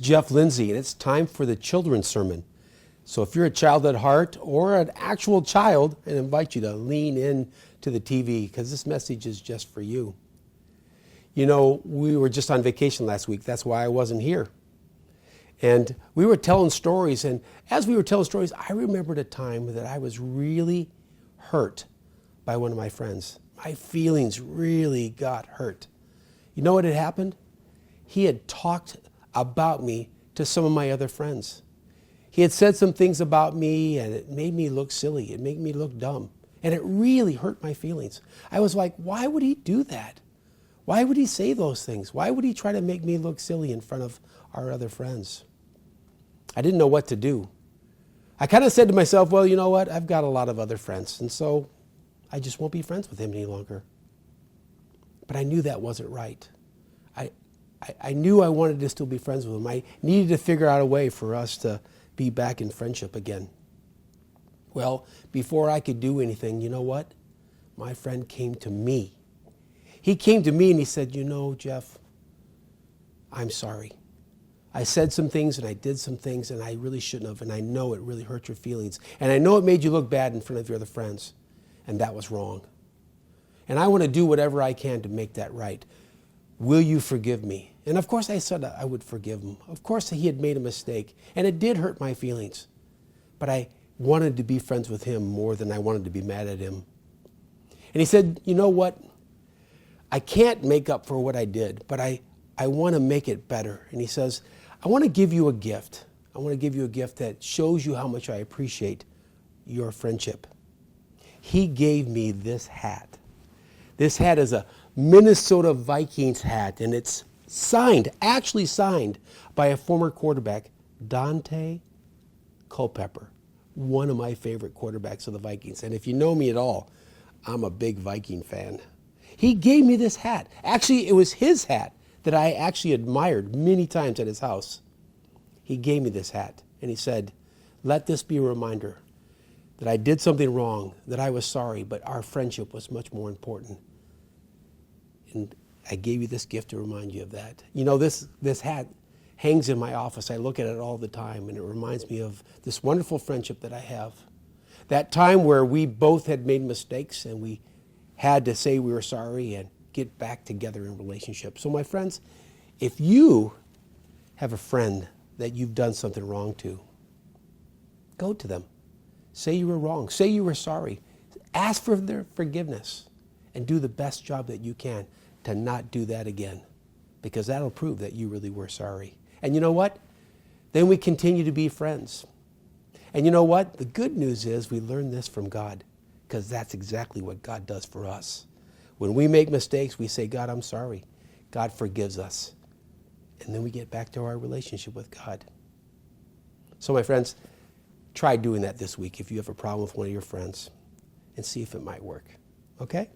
Jeff Lindsay, and it's time for the children's sermon. So if you're a child at heart or an actual child, I invite you to lean in to the TV because this message is just for you. You know, we were just on vacation last week. That's why I wasn't here. And we were telling stories, and as we were telling stories, I remembered a time that I was really hurt by one of my friends. My feelings really got hurt. You know what had happened? He had talked about me to some of my other friends. He had said some things about me, and it made me look silly. It made me look dumb. And it really hurt my feelings. I was like, why would he do that? Why would he say those things? Why would he try to make me look silly in front of our other friends? I didn't know what to do. I kind of said to myself, well, you know what? I've got a lot of other friends, and so I just won't be friends with him any longer. But I knew that wasn't right. I knew I wanted to still be friends with him. I needed to figure out a way for us to be back in friendship again. Well, before I could do anything, you know what? My friend came to me. He came to me and he said, you know, Jeff, I'm sorry. I said some things and I did some things and I really shouldn't have, and I know it really hurt your feelings. And I know it made you look bad in front of your other friends, and that was wrong. And I want to do whatever I can to make that right. Will you forgive me? And of course I said I would forgive him. Of course he had made a mistake, and it did hurt my feelings. But I wanted to be friends with him more than I wanted to be mad at him. And he said, you know what? I can't make up for what I did, but I want to make it better. And he says, I want to give you a gift. I want to give you a gift that shows you how much I appreciate your friendship. He gave me this hat. This hat is a Minnesota Vikings hat, and it's actually signed by a former quarterback, Dante Culpepper, one of my favorite quarterbacks of the Vikings. And if you know me at all, I'm a big Viking fan. He gave me this hat. Actually, it was his hat that I actually admired many times at his house. He gave me this hat, and he said, let this be a reminder that I did something wrong, that I was sorry, but our friendship was much more important. And I gave you this gift to remind you of that. You know, this hat hangs in my office. I look at it all the time, and it reminds me of this wonderful friendship that I have. That time where we both had made mistakes, and we had to say we were sorry and get back together in relationship. So my friends, if you have a friend that you've done something wrong to, go to them. Say you were wrong. Say you were sorry. Ask for their forgiveness and do the best job that you can to not do that again, because that'll prove that you really were sorry. And you know what? Then we continue to be friends. And you know what? The good news is we learn this from God, because that's exactly what God does for us. When we make mistakes, we say, God, I'm sorry. God forgives us. And then we get back to our relationship with God. So my friends, try doing that this week if you have a problem with one of your friends, and see if it might work. Okay?